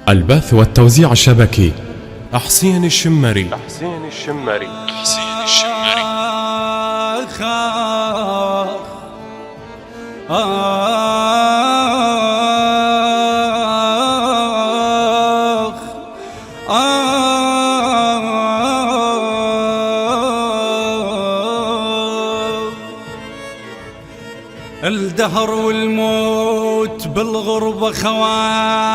البث والتوزيع الشبكي حسين الشمري. الدهر والموت بالغربة خوانك،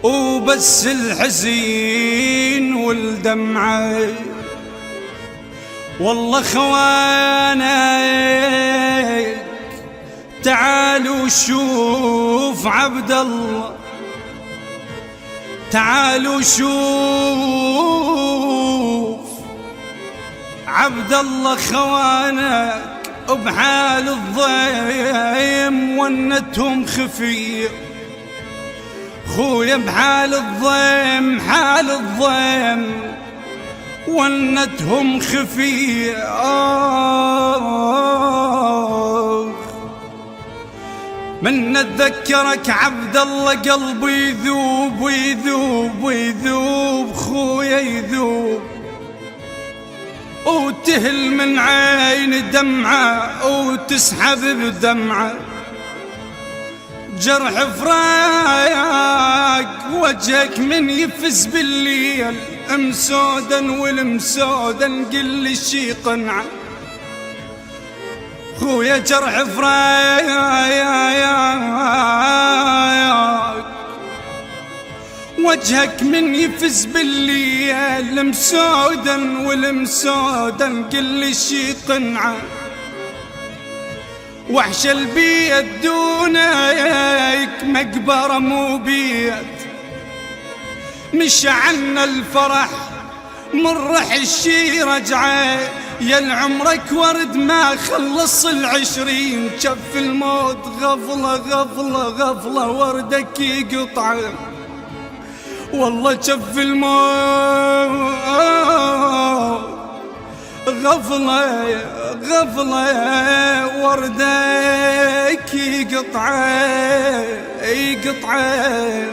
وبس الحزين والدمعة والله خوانك. تعالوا شوف عبد الله، تعالوا شوف عبد الله خوانك بحال الضيم ونتهم خفية. خويا بحال الضيم، حال الضيم ونتهم خفية. من اتذكرك عبد الله قلبي يذوب ويذوب ويذوب، خويا يذوب وتهل من عين دمعة وتسحب بدمعة. جرح فراق وجهك من يفز بالليل، مسودا والمسودا نقل شي قنعة. خويا جرح فراق وجهك من يفز بالليل، مسودا والمسودا نقل شي قنعة. وحش البيت دونك مقبرة مو بيت، مش عنا الفرح من رح الشي رجعه. يا العمرك ورد ما خلص العشرين، شف الموت غفلة غفلة غفلة وردك يقطعه. والله شف الموت غفلة غفلة وردك يقطعه يقطعه.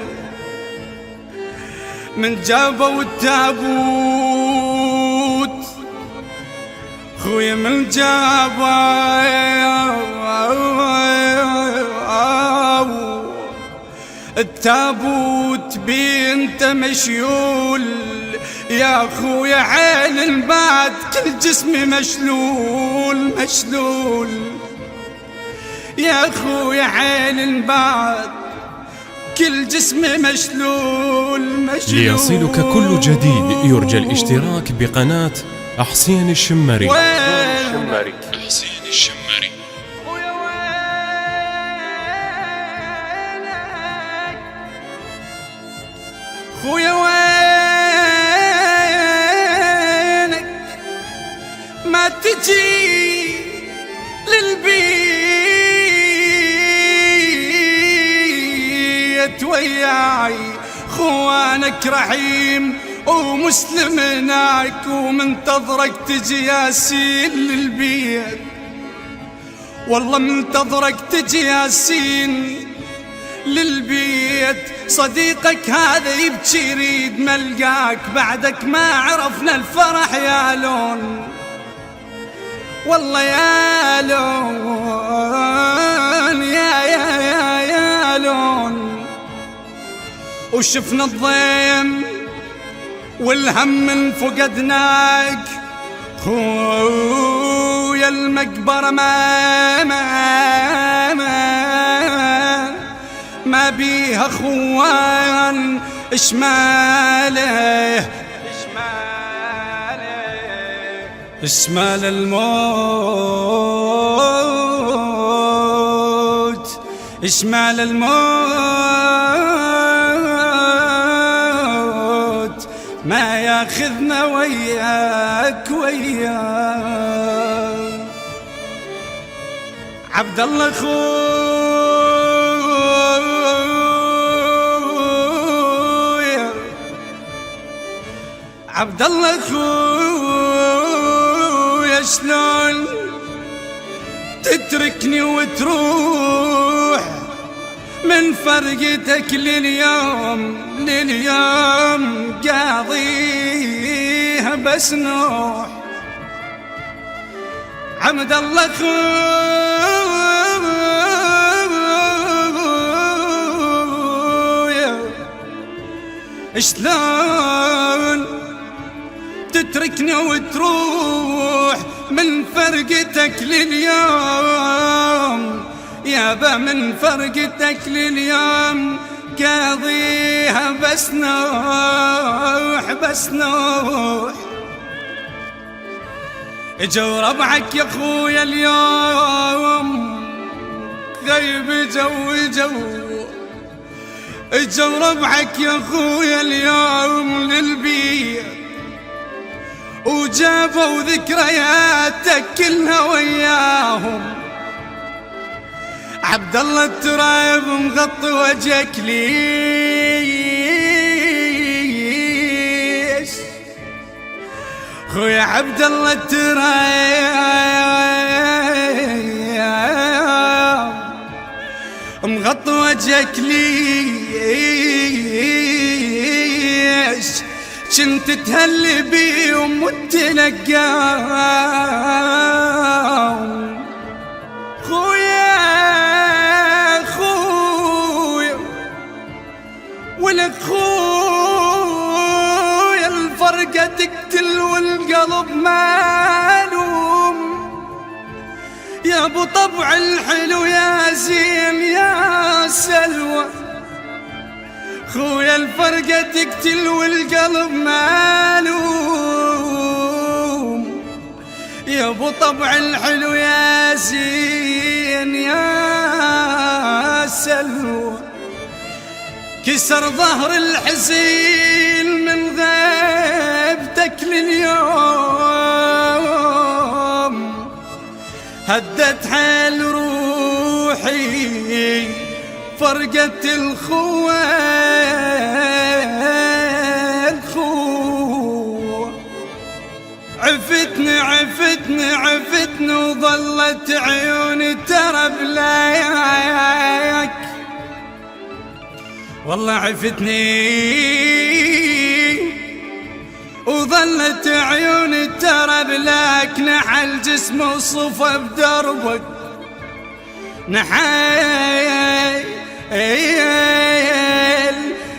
من جابوا التابوت خويا، من جابوا التابوت بنت مشيول. يا خويا عين البعد كل جسمي مشلول مشلول. يا خويا عين البعد كل جسمي مشلول مشلول. ليصلك كل جديد يرجى الاشتراك بقناة حسين الشمري. حسين الشمري. خويا وينك ما تجي للبيت وياي؟ خوانك رحيم ومسلم هناك ومنتظرك تجي ياسين للبيت. والله منتظرك تجي ياسين للبيت. صديقك هذا يبكي يريد ملقاك، بعدك ما عرفنا الفرح يا لون. والله يا لون يا لون. وشفنا الضيم والهم من فقدناك. خويا المقبرة ما بيها خوان. اشماله اشمال الموت، اشمال الموت ما ياخذنا وياك وياك. عبد الله خويا، عبد الله خويا شلون تتركني وتروح من من فرقتك لليوم قاضيها بس نوح عبد الله خويا شلون تتركني وتروح من فرقتك لليوم يابا من فرقتك لليوم قاضيها بس نوح بس نوح اجوا ربعك يا خويا اليوم غيب جو اجوا ربعك يا خويا اليوم للبيت وجابوا ذكرياتك كلها وياهم عبد الله التراب مغطي وجهك ليش خويا عبد الله التراب مغطي وجهك ليش كنت تهلي بيهم وتلقاهم خويا ولك خويا الفرقة تقتل والقلب معلوم يا ابو طبع الحلو يا زين يا سلوى خويا الفرقة تقتل والقلب معلوم يا ابو طبع الحلو يا زين يا سلوى كسر ظهر الحزين من غيبتك لليوم هدت حال روحي فرقت الخوة عفتني وظلت عيوني ترى بلايك والله عفتني وظلت عيوني ترى بلاك نحل جسمي وصفى بدربك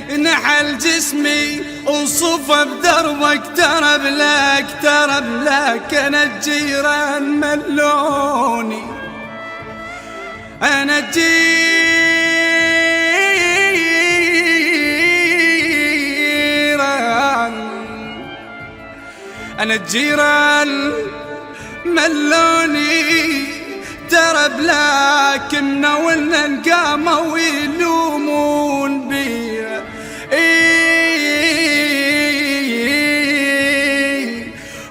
نحل جسمي وصفى بدربك ترى بلاك انا الجيران ملوني انا الجيران ملوني ترى بلاك منولنا نقاموا ويلومون بيا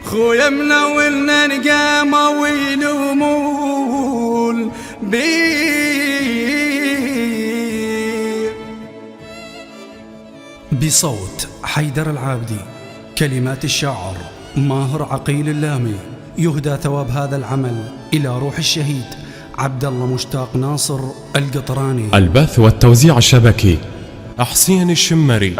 خويا منولنا نقاموا ويلومون بيا. بصوت حيدر العابدي، كلمات الشاعر ماهر عقيل اللامي. يهدى ثواب هذا العمل إلى روح الشهيد عبد الله مشتاق ناصر القطراني. البث والتوزيع الشبكي حسين الشمري.